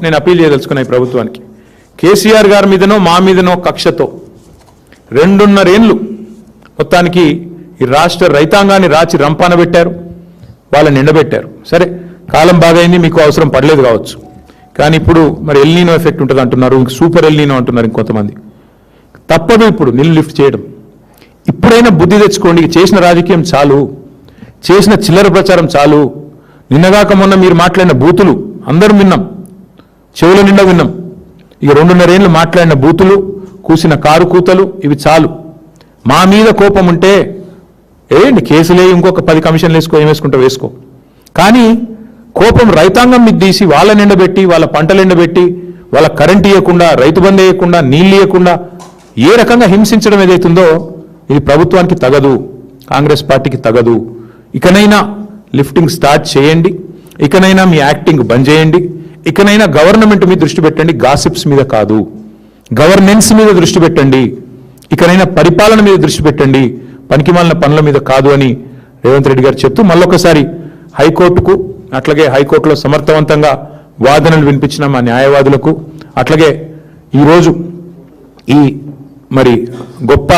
నేను అపీల్ చేయదలుచుకున్నా ఈ ప్రభుత్వానికి కేసీఆర్ గారి మీదనో మా మీదనో కక్షతో 2.5 ఏళ్ళు మొత్తానికి ఈ రాష్ట్ర రైతాంగాన్ని రాచి రంపాన పెట్టారు, వాళ్ళని నిండబెట్టారు. సరే కాలం బాగైంది, మీకు అవసరం పడలేదు కావచ్చు, కానీ ఇప్పుడు మరి ఎల్నీనో ఎఫెక్ట్ ఉంటుంది అంటున్నారు, ఇంక సూపర్ ఎల్నీనో అంటున్నారు ఇంకొంతమంది. తప్పదు ఇప్పుడు నీళ్ళు లిఫ్ట్ చేయడం. ఇప్పుడైనా బుద్ధి తెచ్చుకోండి, చేసిన రాజకీయం చాలు, చేసిన చిల్లర ప్రచారం చాలు. నిన్నగాక మొన్న మీరు మాట్లాడిన బూతులు అందరం విన్నాం, చెవుల నిండా విన్నాం. ఇక 2.5 ఏళ్ళు మాట్లాడిన బూతులు, కూసిన కారు కూతలు ఇవి చాలు. మా మీద కోపం ఉంటే ఏంటి కేసులే, ఇంకొక 10 కమిషన్లు వేసుకో, ఏం వేసుకుంటా వేసుకో. కానీ కోపం రైతాంగం మీద తీసి వాళ్ళ నిండబెట్టి, వాళ్ళ పంటలు ఎండబెట్టి, వాళ్ళ కరెంట్ ఇవ్వకుండా, రైతు బంధు వేయకుండా, నీళ్ళు ఇవ్వకుండా ఏ రకంగా హింసించడం ఏదైతుందో ఇది ప్రభుత్వానికి తగదు, కాంగ్రెస్ పార్టీకి తగదు. ఇకనైనా లిఫ్టింగ్ స్టార్ట్ చేయండి, ఇకనైనా మీ యాక్టింగ్ బంద్ చేయండి, ఇకనైనా గవర్నమెంట్ మీద దృష్టి పెట్టండి, గాసిప్స్ మీద కాదు, గవర్నెన్స్ మీద దృష్టి పెట్టండి, ఇకనైనా పరిపాలన మీద దృష్టి పెట్టండి, పనికిమాలిన పనుల మీద కాదు అని రేవంత్ రెడ్డి గారు చెప్తూ మళ్ళొకసారి హైకోర్టుకు, అట్లాగే హైకోర్టులో సమర్థవంతంగా వాదనలు వినిపించిన మా న్యాయవాదులకు, అట్లాగే ఈరోజు ఈ మరి గొప్ప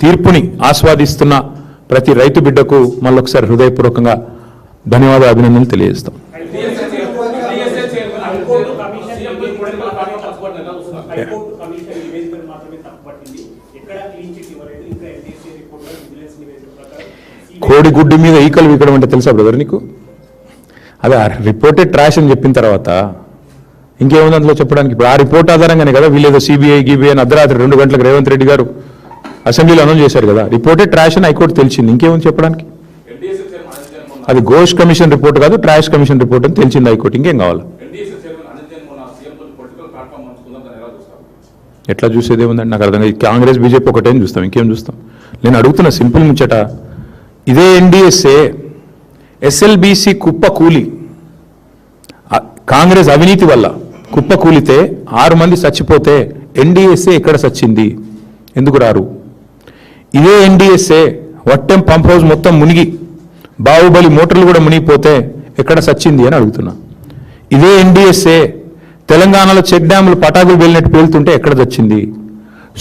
తీర్పుని ఆస్వాదిస్తున్న ప్రతి రైతు బిడ్డకు మళ్ళొకసారి హృదయపూర్వకంగా ధన్యవాదాలు, అభినందనలు తెలియజేస్తాం. కోడిగుడ్డు మీద ఈకలు వీకడం అంటే తెలుసా బ్రదర్ నీకు? అదే ఆ రిపోర్టెడ్ ట్రాష్ అని చెప్పిన తర్వాత ఇంకేముంది అందులో చెప్పడానికి? ఇప్పుడు ఆ రిపోర్ట్ ఆధారంగానే కదా వీళ్ళేదో సిబిఐ గీబీఐ అని అర్ధరాత్రి 2 గంటలకు రేవంత్ రెడ్డి గారు అసెంబ్లీలో అనౌన్స్ చేశారు కదా. రిపోర్టెడ్ ట్రాష్ అని హైకోర్టు తెలిసింది, ఇంకేముంది చెప్పడానికి? అది ఘోష్ కమిషన్ రిపోర్ట్ కాదు, ట్రాష్ కమిషన్ రిపోర్ట్ అని తెలిసింది హైకోర్టు, ఇంకేం కావాలి? ఎట్లా చూసేది ఏముందండి నాకు అర్థం కాదు. కాంగ్రెస్ బీజేపీ ఒకటేం చూస్తాం, ఇంకేం చూస్తాం? నేను అడుగుతున్న సింపుల్ ముచ్చట, ఇదే ఎన్డీఎస్ఏ ఎస్ఎల్బీసీ కుప్ప కూలి, కాంగ్రెస్ అవినీతి వల్ల కుప్ప కూలితే 6 మంది చచ్చిపోతే ఎన్డీఎస్ఏ ఎక్కడ చచ్చింది? ఎందుకు రారు? ఇదే ఎన్డీఎస్ఏ వట్టెం పంప్ హౌస్ మొత్తం మునిగి బాహుబలి మోటార్లు కూడా మునిగిపోతే ఎక్కడ చచ్చింది అని అడుగుతున్నా. ఇదే ఎన్డీఎస్ఏ తెలంగాణలో చెక్ డ్యాములు పటాకులు వెళ్ళినట్టు పేలుతుంటే ఎక్కడ చచ్చింది?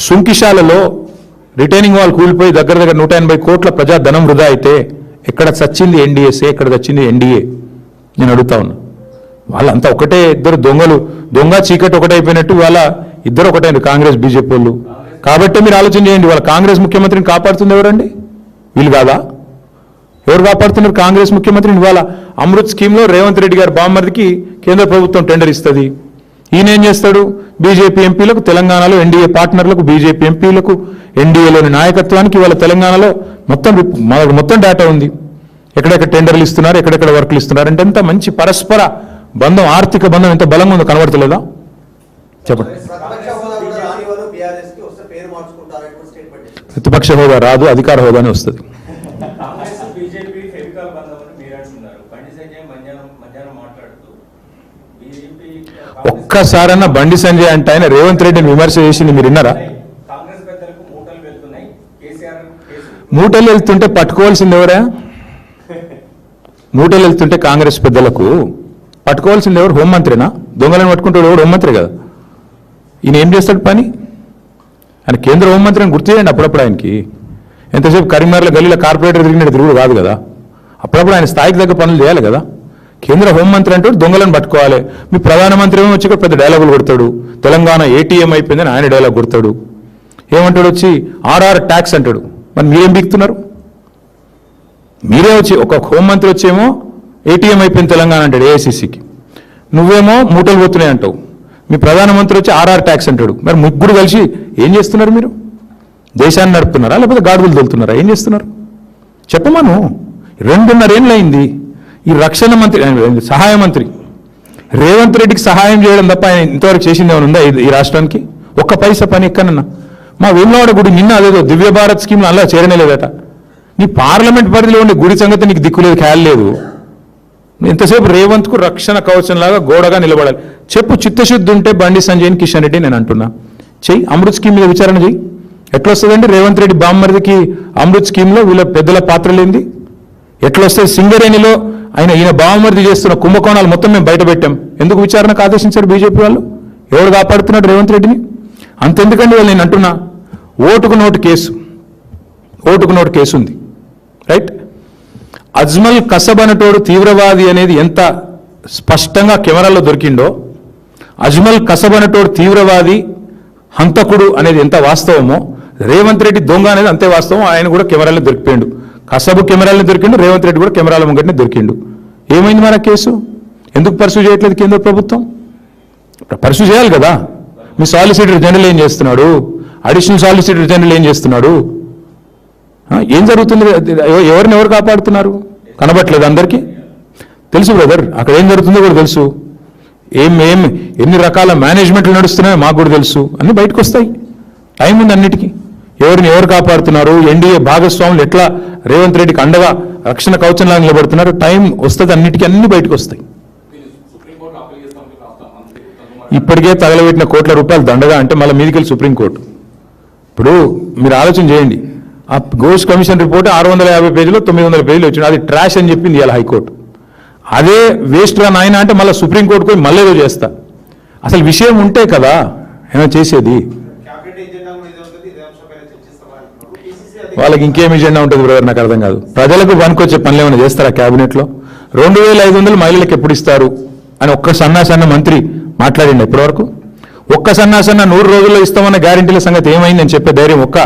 సుంకిశాలలో రిటైనింగ్ వాల్ కూలిపోయి దగ్గర 180 కోట్ల ప్రజా ధనం వృధా అయితే ఎక్కడ చచ్చింది ఎన్డీఎస్ఏ, ఎక్కడ చచ్చింది ఎన్డీఏ? నేను అడుగుతా ఉన్నా. వాళ్ళంతా ఒకటే, ఇద్దరు దొంగలు, దొంగ చీకటి ఒకటైపోయినట్టు వాళ్ళ ఇద్దరు ఒకటైంది కాంగ్రెస్ బీజేపీ వాళ్ళు. కాబట్టి మీరు ఆలోచన చేయండి, వాళ్ళ కాంగ్రెస్ ముఖ్యమంత్రిని కాపాడుతుంది ఎవరండి? వీళ్ళు కాదా? ఎవరు కాపాడుతున్నారు కాంగ్రెస్ ముఖ్యమంత్రిని? ఇవాళ అమృత్ స్కీమ్లో రేవంత్ రెడ్డి గారి బామ్మర్దికి కేంద్ర ప్రభుత్వం టెండర్ ఇస్తుంది. ఈయన ఏం చేస్తాడు? బీజేపీ ఎంపీలకు, తెలంగాణలో ఎన్డీఏ పార్ట్నర్లకు, బీజేపీ ఎంపీలకు, ఎన్డీఏలోని నాయకత్వానికి ఇవాళ తెలంగాణలో మొత్తం డేటా ఉంది. ఎక్కడెక్కడ టెండర్లు ఇస్తున్నారు, ఎక్కడెక్కడ వర్క్లు ఇస్తున్నారు అంటే ఎంత మంచి పరస్పర బంధం, ఆర్థిక బంధం ఎంత బలంగా ఉందో కనబడతలేదా? చెప్పండి. ప్రతిపక్ష హోదా రాదు, అధికార హోదానే వస్తుంది. ఒక్కసారన్నా బండి సంజయ్ అంటే ఆయన రేవంత్ రెడ్డిని విమర్శ చేసింది మీరు విన్నారా? మూటలు వెళ్తుంటే పట్టుకోవాల్సింది ఎవరా? మూటలు వెళ్తుంటే కాంగ్రెస్ పెద్దలకు పట్టుకోవాల్సింది ఎవరు? హోంమంత్రినా? దొంగలను పట్టుకుంటాడు ఎవరు? హోంమంత్రి కదా. ఈయన ఏం చేస్తాడు పని? ఆయన కేంద్ర హోంమంత్రి అని గుర్తు చేయండి అప్పుడప్పుడు. ఆయనకి ఎంతసేపు కరీంనగర్లో గల్లీలో కార్పొరేటర్ తిరిగినట్టు తిరుగుడు కాదు కదా. అప్పుడప్పుడు ఆయన స్థాయికి దగ్గర పనులు చేయాలి కదా. కేంద్ర హోంమంత్రి అంటాడు దొంగలను పట్టుకోవాలి. మీ ప్రధానమంత్రి ఏమో వచ్చి ఇక్కడ పెద్ద డైలాగులు కొడతాడు, తెలంగాణ ఏటీఎం అయిపోయిందని ఆయన డైలాగ్ కొడతాడు. ఏమంటాడు వచ్చి ఆర్ఆర్ ట్యాక్స్ అంటాడు. మరి మీరేం బీక్తున్నారు? మీరే వచ్చి ఒక హోంమంత్రి వచ్చేమో ఏటీఎం అయిపోయింది తెలంగాణ అంటాడు ఏఐసీసీకి, నువ్వేమో మూటలు పోతున్నాయి అంటావు. మీ ప్రధానమంత్రి వచ్చి ఆర్ఆర్ ట్యాక్స్ అంటాడు. మరి ముగ్గురు కలిసి ఏం చేస్తున్నారు? మీరు దేశాన్ని నడుపుతున్నారా లేకపోతే గాడుగులు తోలుతున్నారా? ఏం చేస్తున్నారు చెప్పమను. 2.5 ఏళ్ళు అయింది. ఈ రక్షణ మంత్రి, సహాయ మంత్రి రేవంత్ రెడ్డికి సహాయం చేయడం తప్ప ఆయన ఇంతవరకు చేసింది ఏమైనా ఉందా ఈ రాష్ట్రానికి? ఒక్క పైసా పని ఎక్కడన్నా? మా వేములవాడ గుడి నిన్న అదేదో దివ్య భారత్ స్కీమ్లో అలా చేరనేలేదట. నీ పార్లమెంట్ పరిధిలో ఉండే గుడి సంగతి నీకు దిక్కులేదు, ఖయాల్ లేదు. ఎంతసేపు రేవంత్కు రక్షణ కవచంలాగా గోడగా నిలబడాలి. చెప్పు, చిత్తశుద్ధి ఉంటే బండి సంజయ్, కిషన్ రెడ్డి నేను అంటున్నా చెయ్యి, అమృత్ స్కీమ్ మీద విచారణ చెయ్యి. ఎట్లా వస్తుందండి రేవంత్ రెడ్డి బామ్మర్దికి అమృత్ స్కీమ్లో వీళ్ళ పెద్దల పాత్ర లేనిది? ఎట్లా వస్తుంది? సింగరేణిలో ఈయన బావమరిది చేస్తున్న కుంభకోణాలు మొత్తం మేము బయటపెట్టాం. ఎందుకు విచారణకు ఆదేశించారు బీజేపీ వాళ్ళు? ఎవరు కాపాడుతున్నాడు రేవంత్ రెడ్డిని? అంతెందుకండి వాళ్ళు, నేను అంటున్నా, ఓటుకు నోటు కేసు ఉంది, రైట్? అజ్మల్ కసబ్ అనేటోడు తీవ్రవాది అనేది ఎంత స్పష్టంగా కెమెరాలో దొరికిండో, అజ్మల్ కసబ్ అనేటోడు తీవ్రవాది హంతకుడు అనేది ఎంత వాస్తవమో, రేవంత్ రెడ్డి దొంగ అనేది అంతే వాస్తవం. ఆయన కూడా కెమెరాలో దొరికిపోయాడు. కసబు కెమెరాలో దొరికిండు, రేవంత్ రెడ్డి కూడా కెమెరాల ముంగటనే దొరికిండు. ఏమైంది మన కేసు? ఎందుకు పర్సూ చేయట్లేదు కేంద్ర ప్రభుత్వం? పర్సూ చేయాలి కదా. మీ సాలిసిటర్ జనరల్ ఏం చేస్తున్నాడు? అడిషనల్ సాలిసిటర్ జనరల్ ఏం చేస్తున్నాడు? ఏం జరుగుతుంది? ఎవరిని ఎవరు కాపాడుతున్నారు? కనబట్లేదు అందరికీ? తెలుసు బ్రదర్, అక్కడ ఏం జరుగుతుందో కూడా తెలుసు. ఎన్ని రకాల మేనేజ్మెంట్లు నడుస్తున్నాయో మాకు కూడా తెలుసు. అన్ని బయటకు వస్తాయి. టైం ఉంది అన్నిటికీ. ఎవరిని ఎవరు కాపాడుతున్నారు, ఎన్డీఏ భాగస్వాములు ఎట్లా రేవంత్ రెడ్డికి అండగా రక్షణ కవచంలా నిలబడుతున్నారు, టైం వస్తుంది, అన్నిటికీ అన్ని బయటకు వస్తాయి. ఇప్పటికే తగలబెట్టిన కోట్ల రూపాయలు దండగా అంటే మళ్ళీ మీదికెళ్ళి సుప్రీంకోర్టు. ఇప్పుడు మీరు ఆలోచన చేయండి, ఆ ఘోష్ కమిషన్ రిపోర్ట్ 650 పేజీలో 900 పేజీలు వచ్చింది. అది ట్రాష్ అని చెప్పింది ఇలా హైకోర్టు. అదే వేస్ట్ రా నాయన అంటే మళ్ళీ సుప్రీంకోర్టుకు పోయి మళ్ళీ ఏదో చేస్తా. అసలు విషయం ఉంటే కదా ఏమైనా చేసేది. వాళ్ళకి ఇంకేం ఎజెండా ఉంటుంది బ్రదర్? నాకు అర్థం కాదు. ప్రజలకు పనికొచ్చే పనులు ఏమైనా చేస్తారా క్యాబినెట్లో? 2500 మహిళలకు ఎప్పుడు ఇస్తారు అని ఒక్క సన్నాసన్న మంత్రి మాట్లాడిండి ఇప్పటివరకు? ఒక్క సన్నాసన్న 100 రోజుల్లో ఇస్తామన్న గ్యారెంటీల సంగతి ఏమైందని చెప్పే ధైర్యం ఒక్క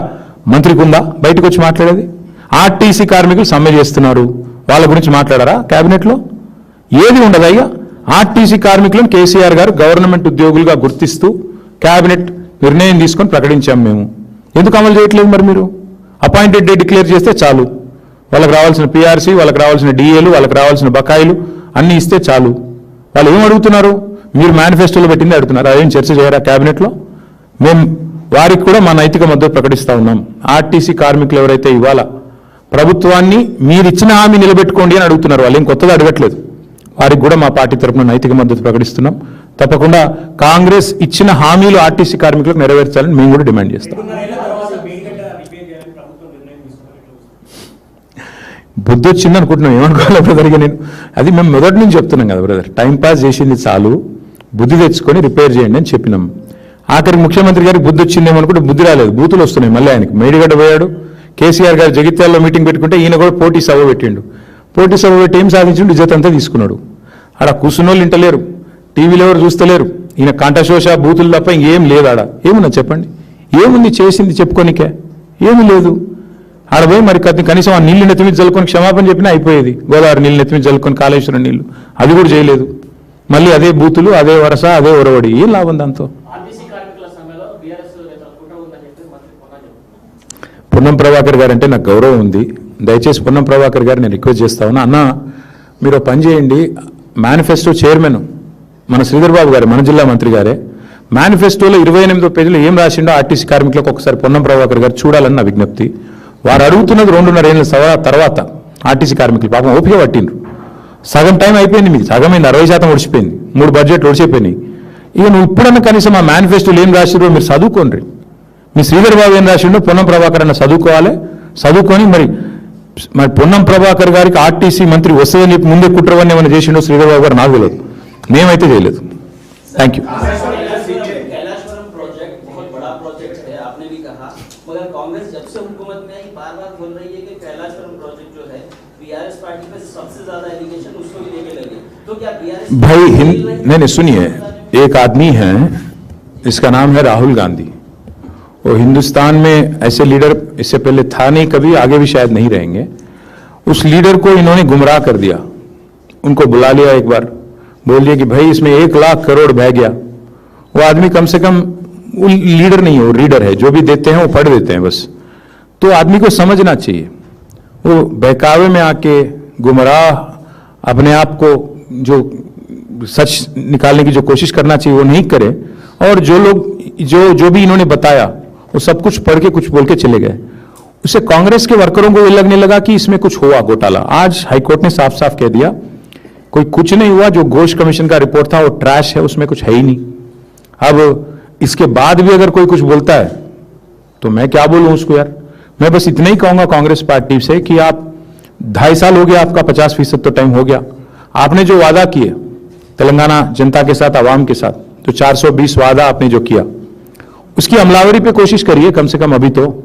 మంత్రికి ఉందా బయటకు వచ్చి మాట్లాడేది? ఆర్టీసీ కార్మికులు సమ్మె చేస్తున్నారు, వాళ్ళ గురించి మాట్లాడారా క్యాబినెట్లో? ఏది ఉండదు అయ్యా. ఆర్టీసీ కార్మికులను కేసీఆర్ గారు గవర్నమెంట్ ఉద్యోగులుగా గుర్తిస్తూ క్యాబినెట్ నిర్ణయం తీసుకొని ప్రకటించాం మేము. ఎందుకు అమలు చేయట్లేదు మరి మీరు? అపాయింటెడ్ డే డిక్లేర్ చేస్తే చాలు. వాళ్ళకి రావాల్సిన పీఆర్సీ, వాళ్ళకి రావాల్సిన డిఏలు, వాళ్ళకి రావాల్సిన బకాయిలు అన్నీ ఇస్తే చాలు. వాళ్ళు ఏం అడుగుతున్నారు? మీరు మేనిఫెస్టోలో పెట్టింది అడుగుతున్నారు. అదేం చర్చ చేయరా క్యాబినెట్లో? మేము వారికి కూడా మా నైతిక మద్దతు ప్రకటిస్తూ ఉన్నాం. ఆర్టీసీ కార్మికులు ఎవరైతే ఇవాళ ప్రభుత్వాన్ని మీరు ఇచ్చిన హామీ నిలబెట్టుకోండి అని అడుగుతున్నారు, వాళ్ళు ఏం కొత్తగా అడగట్లేదు. వారికి కూడా మా పార్టీ తరఫున నైతిక మద్దతు ప్రకటిస్తున్నాం. తప్పకుండా కాంగ్రెస్ ఇచ్చిన హామీలు ఆర్టీసీ కార్మికులకు నెరవేర్చాలని మేము కూడా డిమాండ్ చేస్తాం. బుద్ధి వచ్చింది అనుకుంటున్నాం, ఏమనుకోవాలి బ్రదర్? నేను అది మేము మొదటి నుంచి చెప్తున్నాం కదా బ్రదర్, టైం పాస్ చేసింది చాలు, బుద్ధి తెచ్చుకొని రిపేర్ చేయండి అని చెప్పినాం. ఆఖరికి ముఖ్యమంత్రి గారికి బుద్ధి వచ్చిందేమనుకుంటే బుద్ధి రాలేదు, బూతులు వస్తున్నాయి మళ్ళీ ఆయనకి. మేడిగడ్డ పోయాడు, కేసీఆర్ గారు జగిత్యాలలో మీటింగ్ పెట్టుకుంటే ఈయన కూడా పోటీ సభ పెట్టిండు. పోటీ సభ పెట్టి ఏం సాధించిండు? ఇజ్జత్ అంతా తీసుకున్నాడు. ఆడ కూర్చున్నోళ్ళు ఇంటలేరు, టీవీలో ఎవరు చూస్తలేరు. ఈయన కంఠశోష బూతులు తప్ప ఇంకేం లేదు ఆడ. ఏమున్నా చెప్పండి? ఏముంది చేసింది చెప్పుకోనికే? ఏమీ లేదు. ఆడ పోయి మరి కనీసం ఆ నీళ్లు నెత్తిమీద జల్లుకొని క్షమాపణ చెప్పినా అయిపోయేది. గోదావరి నీళ్ళు నెత్తిమీద జల్లుకొని కాళేశ్వరం నీళ్లు అది కూడా చేయలేదు. మళ్ళీ అదే బూతులు, అదే వరస, అదే ఒరవడి. ఏం లాభం దాంతో? పొన్నం ప్రభాకర్ గారు అంటే నాకు గౌరవం ఉంది. దయచేసి పొన్నం ప్రభాకర్ గారు నేను రిక్వెస్ట్ చేస్తా ఉన్నా, అన్న మీరు పని చేయండి. మేనిఫెస్టో చైర్మన్ మన శ్రీధర్ బాబు గారు, మన జిల్లా మంత్రి గారే, మేనిఫెస్టోలో 28వ పేజీలో ఏం రాసిండో ఆర్టీసీ కార్మికులకు ఒకసారి పొన్నం ప్రభాకర్ గారు చూడాలని నా విజ్ఞప్తి. వారు అడుగుతున్నది 2.5 ఏళ్ళ తర్వాత ఆర్టీసీ కార్మికులు పాపం ఓపిక పట్టిండ్రు. సగం టైం అయిపోయింది, మీకు సగమైంది, 60% ఒడిచిపోయింది, 3 బడ్జెట్లు ఒడిచిపోయినాయి. ఇక నువ్వు ఇప్పుడన్నా కనీసం ఆ మేనిఫెస్టోలు ఏం రాసిరో మీరు చదువుకోండి. మీ శ్రీధర్ బాబు ఏం రాసిండో పొన్నం ప్రభాకర్ అన్న చదువుకొని మరి పొన్నం ప్రభాకర్ గారికి ఆర్టీసీ మంత్రి వస్తుందని చెప్పి ముందే కుట్రవన్నీ ఏమైనా చేసిండో శ్రీధర్ బాబు గారు నాకు తెలియదు, మేమైతే చేయలేదు. Thank you. भाई नहीं सुनिए, एक आदमी है इसका नाम है राहुल गांधी. वो हिंदुस्तान में ऐसे लीडर इससे पहले था नहीं कभी, आगे भी शायद नहीं रहेंगे. उस लीडर को इन्होंने गुमराह कर दिया. उनको बुला लिया एक बार, बोल दिया कि भाई इसमें 1 लाख करोड़ बह गया. वो आदमी कम से कम वो लीडर नहीं है, वो रीडर है. जो भी देते हैं वो पढ़ देते हैं बस. तो आदमी को समझना चाहिए. वो बहकावे में आके गुमराह अपने आप को जो सच निकालने की जो कोशिश करना चाहिए वो नहीं करे. और जो लोग जो भी इन्होंने बताया वो सब कुछ पढ़ के कुछ बोल के चले गए. उससे कांग्रेस के वर्करों को ये लगने लगा कि इसमें कुछ हुआ घोटाला. आज हाईकोर्ट ने साफ साफ कह दिया कोई कुछ नहीं हुआ. जो घोष कमीशन का रिपोर्ट था वो ट्रैश है, उसमें कुछ है ही नहीं. अब इसके बाद भी अगर कोई कुछ बोलता है तो मैं क्या बोलूं उसको यार. मैं बस इतना ही कहूंगा कांग्रेस पार्टी से कि आप 2.5 साल हो गया, आपका 50% तो टाइम हो गया। आपने जो वादा किए तेलंगाना जनता के साथ, आवाम के साथ, तो 420 वादा आपने जो किया, उसकी अमलावरी पे कोशिश करिए कम से कम अभी तो।